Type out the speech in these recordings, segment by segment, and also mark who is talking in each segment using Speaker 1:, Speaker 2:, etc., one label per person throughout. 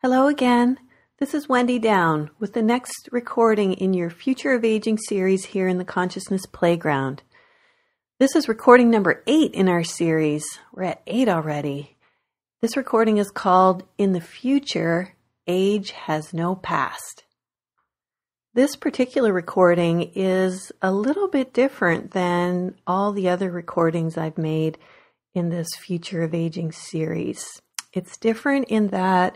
Speaker 1: Hello again. This is Wendy Down with the next recording in your Future of Aging series here in the Consciousness Playground. This is recording number 8 in our series. We're at 8 already. This recording is called In the Future, Age Has No Past. This particular recording is a little bit different than all the other recordings I've made in this Future of Aging series. It's different in that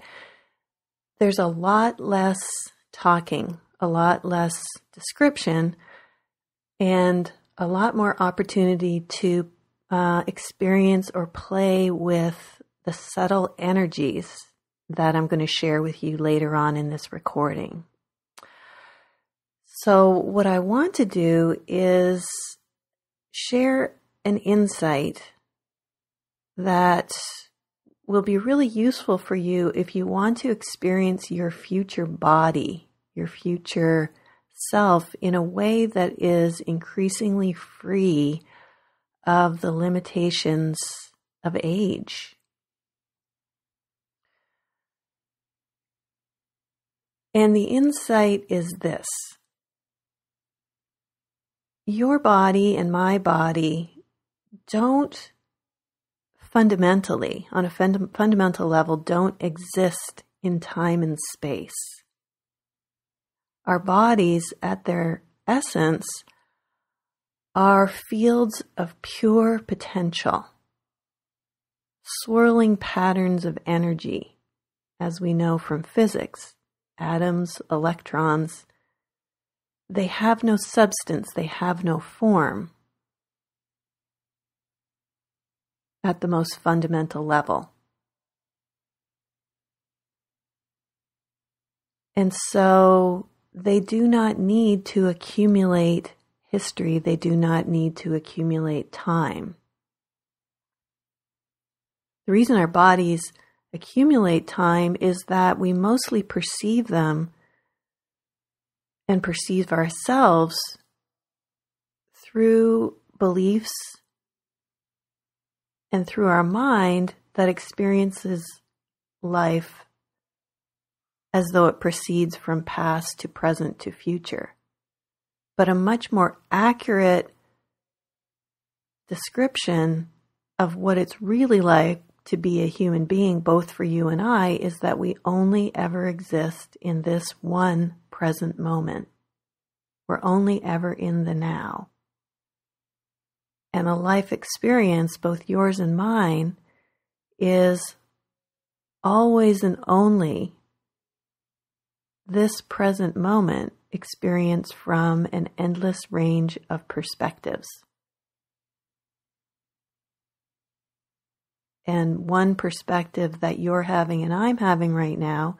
Speaker 1: there's a lot less talking, a lot less description, and a lot more opportunity to experience or play with the subtle energies that I'm going to share with you later on in this recording. So what I want to do is share an insight that will be really useful for you if you want to experience your future body, your future self in a way that is increasingly free of the limitations of age. And the insight is this. Your body and my body don't fundamentally, on a fundamental level, don't exist in time and space. Our bodies, at their essence, are fields of pure potential, swirling patterns of energy, as we know from physics, atoms, electrons. They have no substance, they have no form. At the most fundamental level. And so they do not need to accumulate history, they do not need to accumulate time. The reason our bodies accumulate time is that we mostly perceive them and perceive ourselves through beliefs and through our mind that experiences life as though it proceeds from past to present to future. But a much more accurate description of what it's really like to be a human being, both for you and I, is that we only ever exist in this one present moment. We're only ever in the now. And a life experience, both yours and mine, is always and only this present moment experienced from an endless range of perspectives. And one perspective that you're having and I'm having right now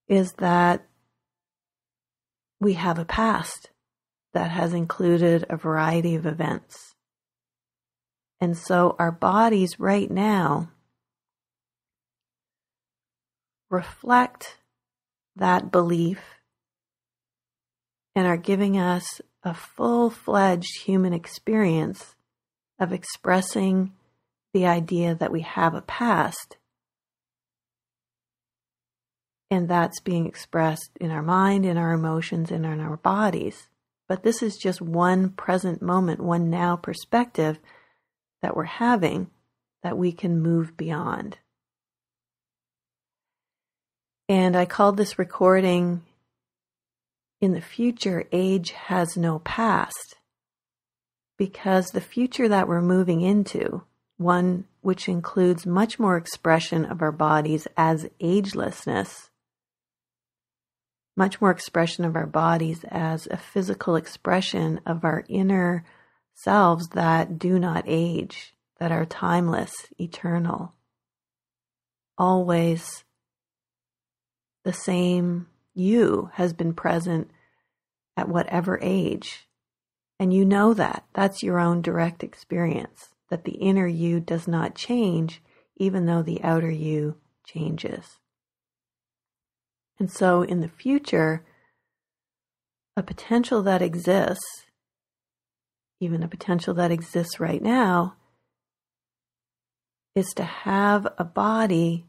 Speaker 1: is that we have a past that has included a variety of events. And so our bodies right now reflect that belief and are giving us a full-fledged human experience of expressing the idea that we have a past. And that's being expressed in our mind, in our emotions, and in our bodies. But this is just one present moment, one now perspective that we're having that we can move beyond. And I called this recording, In the Future, Age Has No Past, because the future that we're moving into, one which includes much more expression of our bodies as agelessness, much more expression of our bodies as a physical expression of our inner selves that do not age, that are timeless, eternal, always the same you has been present at whatever age. And you know that. That's your own direct experience, that the inner you does not change even though the outer you changes. And so in the future, a potential that exists, even a potential that exists right now, is to have a body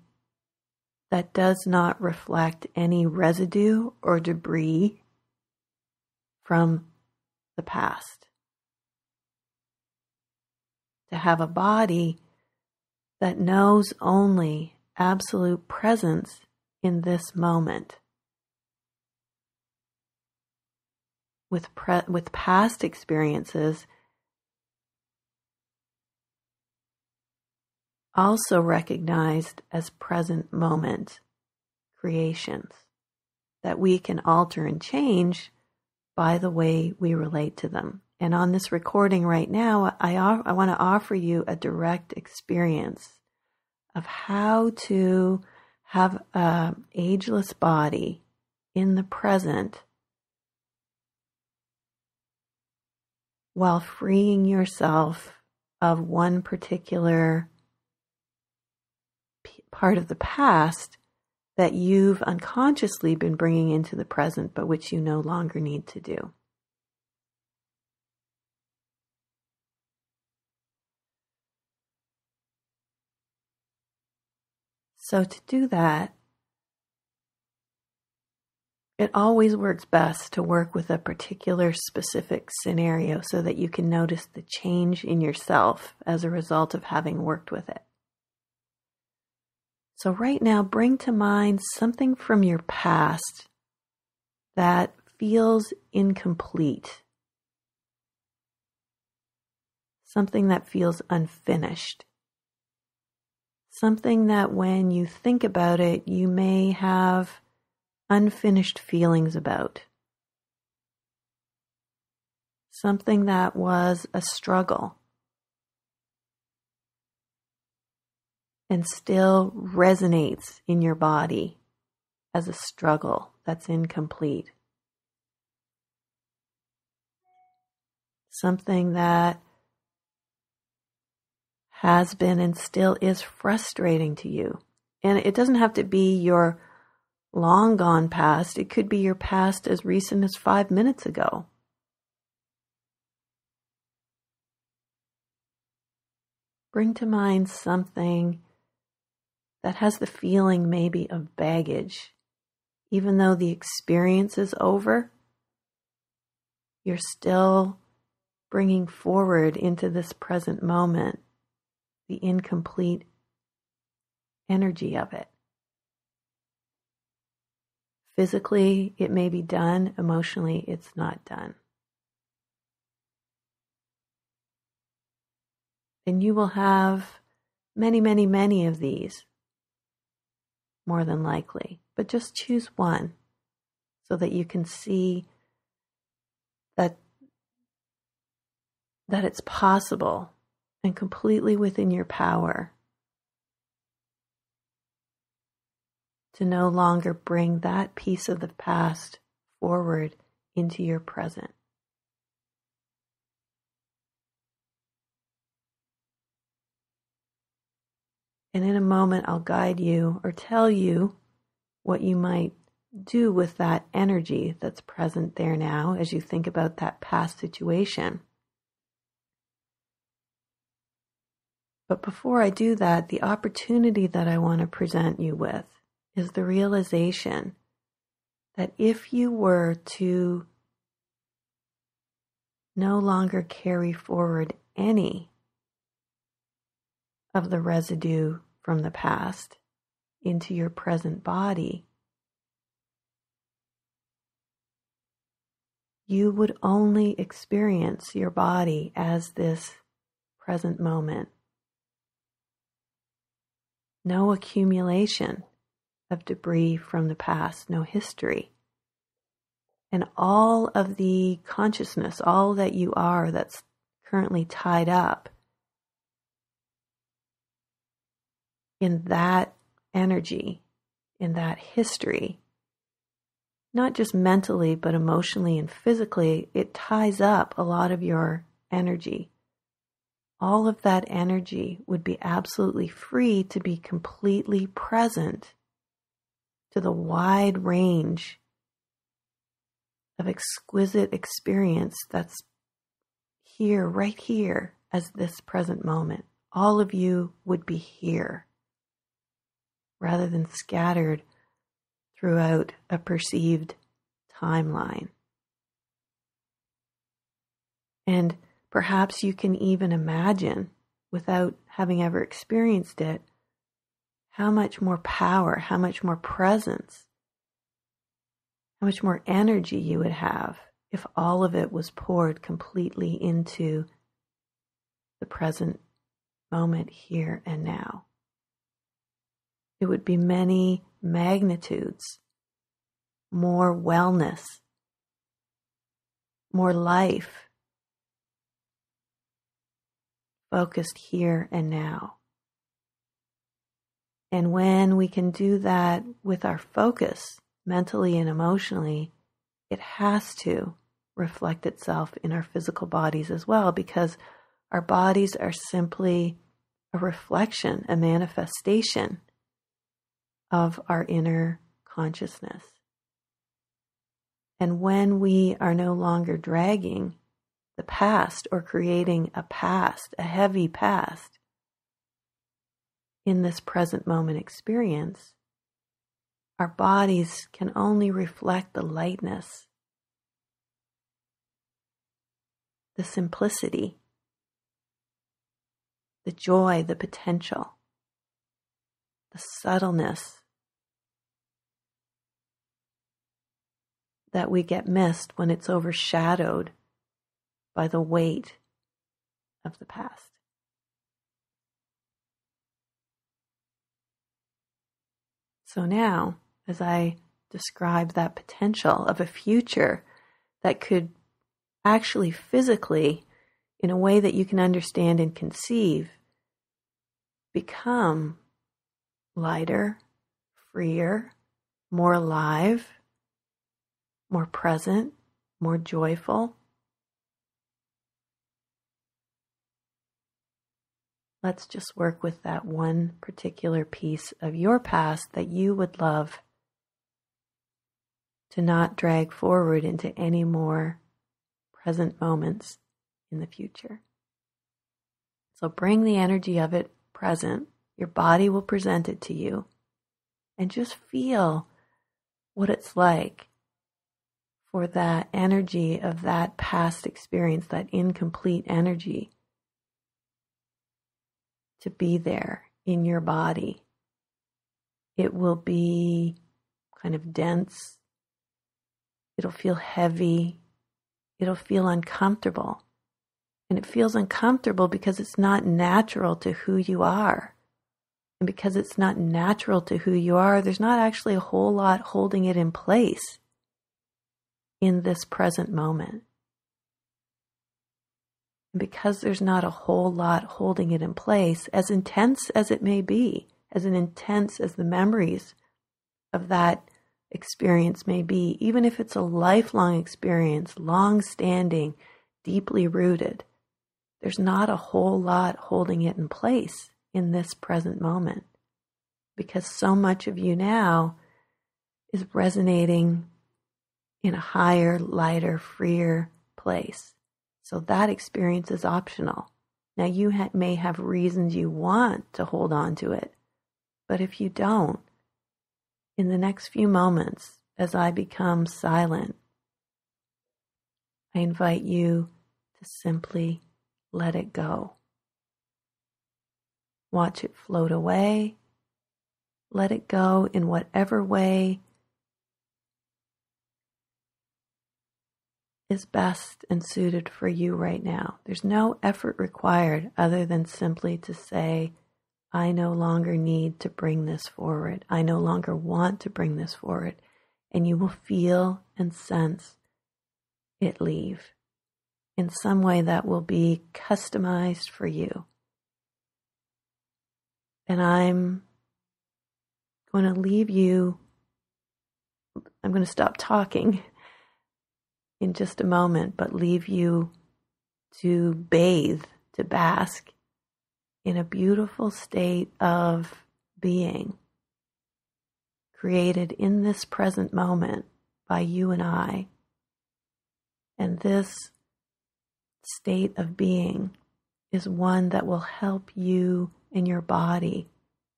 Speaker 1: that does not reflect any residue or debris from the past. To have a body that knows only absolute presence in this moment. With past experiences also recognized as present moment creations that we can alter and change by the way we relate to them. And on this recording right now, I want to offer you a direct experience of how to have an ageless body in the present while freeing yourself of one particular part of the past that you've unconsciously been bringing into the present, but which you no longer need to do. So to do that, it always works best to work with a particular specific scenario so that you can notice the change in yourself as a result of having worked with it. So right now, bring to mind something from your past that feels incomplete, something that feels unfinished, something that when you think about it, you may have unfinished feelings about, something that was a struggle and still resonates in your body as a struggle that's incomplete. Something that has been and still is frustrating to you. And it doesn't have to be your long gone past. It could be your past as recent as 5 minutes ago. Bring to mind something that has the feeling maybe of baggage. Even though the experience is over, you're still bringing forward into this present moment the incomplete energy of it. Physically, it may be done. Emotionally, it's not done. And you will have many, many, many of these, more than likely. But just choose one so that you can see that it's possible and completely within your power to no longer bring that piece of the past forward into your present. And in a moment, I'll guide you or tell you what you might do with that energy that's present there now as you think about that past situation. But before I do that, the opportunity that I want to present you with is the realization that if you were to no longer carry forward any of the residue from the past into your present body, you would only experience your body as this present moment. No accumulation of debris from the past, no history. And all of the consciousness, all that you are that's currently tied up in that energy, in that history, not just mentally, but emotionally and physically, it ties up a lot of your energy. All of that energy would be absolutely free to be completely present to the wide range of exquisite experience that's here, right here, as this present moment. All of you would be here rather than scattered throughout a perceived timeline. And perhaps you can even imagine, without having ever experienced it, how much more power, how much more presence, how much more energy you would have if all of it was poured completely into the present moment here and now. It would be many magnitudes, more wellness, more life, focused here and now. And when we can do that with our focus, mentally and emotionally, it has to reflect itself in our physical bodies as well, because our bodies are simply a reflection, a manifestation of our inner consciousness. And when we are no longer dragging the past or creating a past, a heavy past, in this present moment experience, our bodies can only reflect the lightness, the simplicity, the joy, the potential, the subtleness that we get missed when it's overshadowed by the weight of the past. So now, as I describe that potential of a future that could actually physically, in a way that you can understand and conceive, become lighter, freer, more alive, more present, more joyful. Let's just work with that one particular piece of your past that you would love to not drag forward into any more present moments in the future. So bring the energy of it present. Your body will present it to you. And just feel what it's like for that energy of that past experience, that incomplete energy, to be there in your body. It will be kind of dense. It'll feel heavy. It'll feel uncomfortable. And it feels uncomfortable because it's not natural to who you are. And because it's not natural to who you are, there's not actually a whole lot holding it in place in this present moment. And because there's not a whole lot holding it in place, as intense as it may be, as intense as the memories of that experience may be, even if it's a lifelong experience, long-standing, deeply rooted, there's not a whole lot holding it in place in this present moment, because so much of you now is resonating in a higher, lighter, freer place. So that experience is optional. Now you may have reasons you want to hold on to it, but if you don't, in the next few moments, as I become silent, I invite you to simply let it go. Watch it float away. Let it go in whatever way is best and suited for you right now. There's no effort required other than simply to say, I no longer need to bring this forward. I no longer want to bring this forward. And you will feel and sense it leave in some way that will be customized for you. And I'm going to leave you, I'm going to stop talking in just a moment, but leave you to bathe, to bask in a beautiful state of being created in this present moment by you and I. And this state of being is one that will help you and your body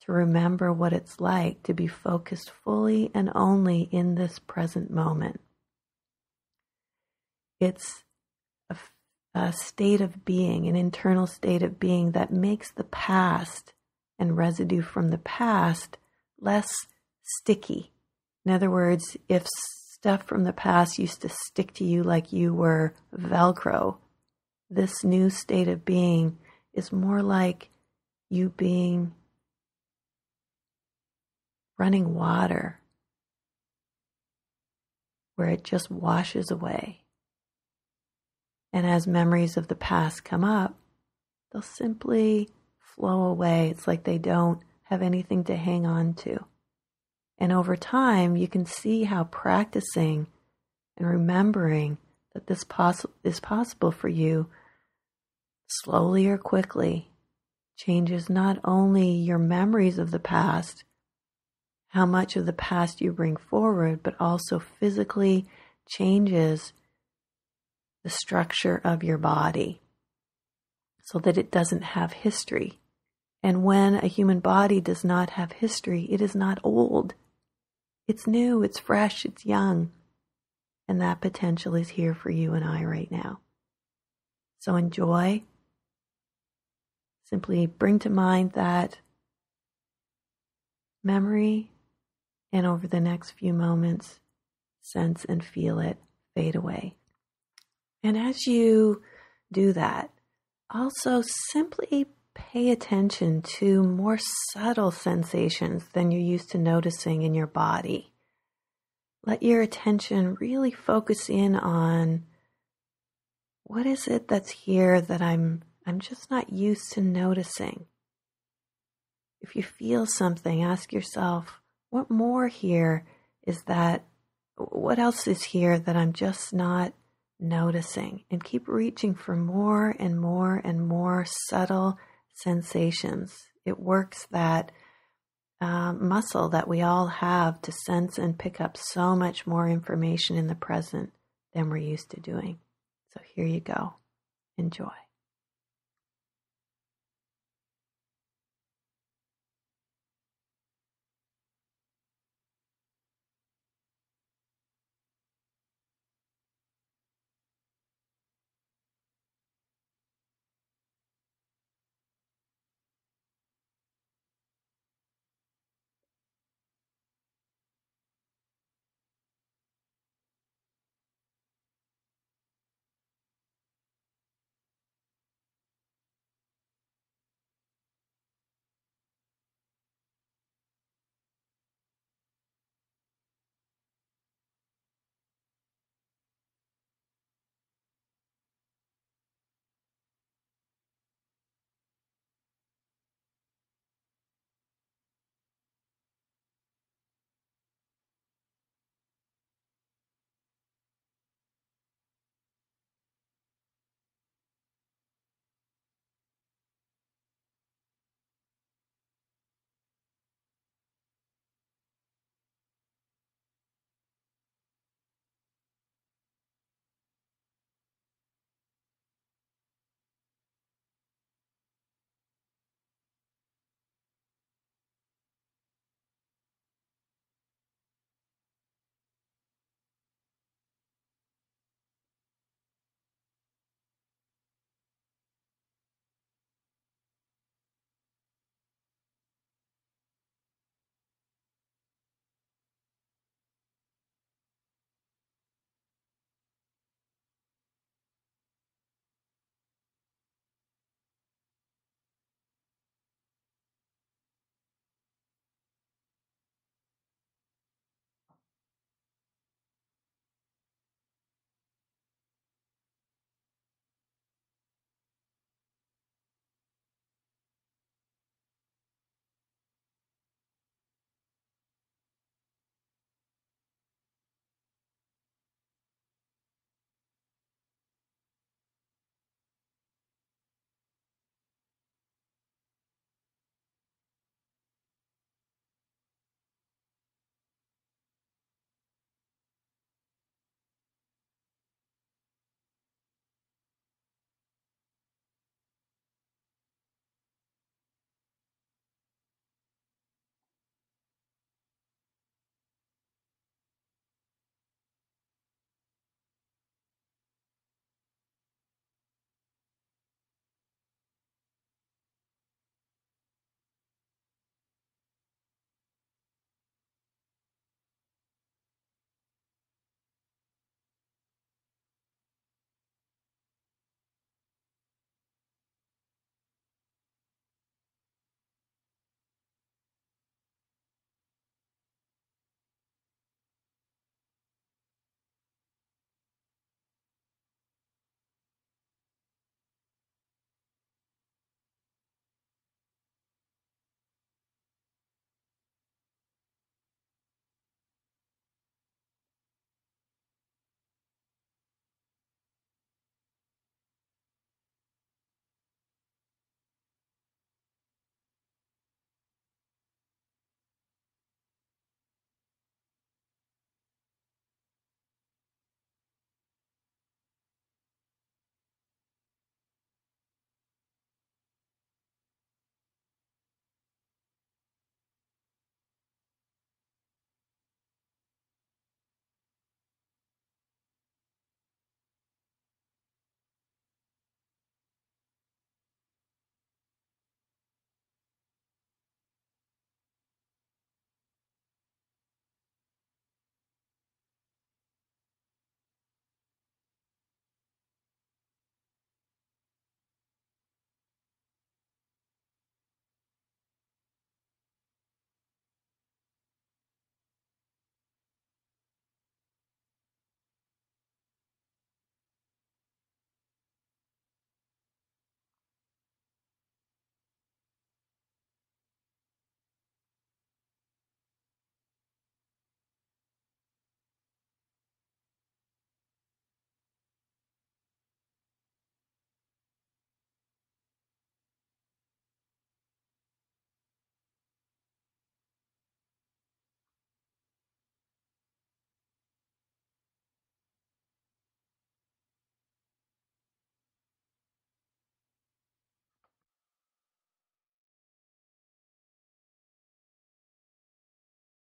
Speaker 1: to remember what it's like to be focused fully and only in this present moment. It's a state of being, an internal state of being that makes the past and residue from the past less sticky. In other words, if stuff from the past used to stick to you like you were Velcro, this new state of being is more like you being running water, where it just washes away. And as memories of the past come up, they'll simply flow away. It's like they don't have anything to hang on to. And over time, you can see how practicing and remembering that this is possible for you, slowly or quickly, changes not only your memories of the past, how much of the past you bring forward, but also physically changes the structure of your body so that it doesn't have history. And when a human body does not have history, it is not old. It's new, it's fresh, it's young. And that potential is here for you and I right now. So enjoy. Simply bring to mind that memory, and over the next few moments, sense and feel it fade away. And as you do that, also simply pay attention to more subtle sensations than you're used to noticing in your body. Let your attention really focus in on what is it that's here that I'm just not used to noticing. If you feel something, ask yourself, what more here is that? What else is here that I'm just not noticing? And keep reaching for more and more and more subtle sensations. It works that muscle that we all have to sense and pick up so much more information in the present than we're used to doing. So here you go. Enjoy.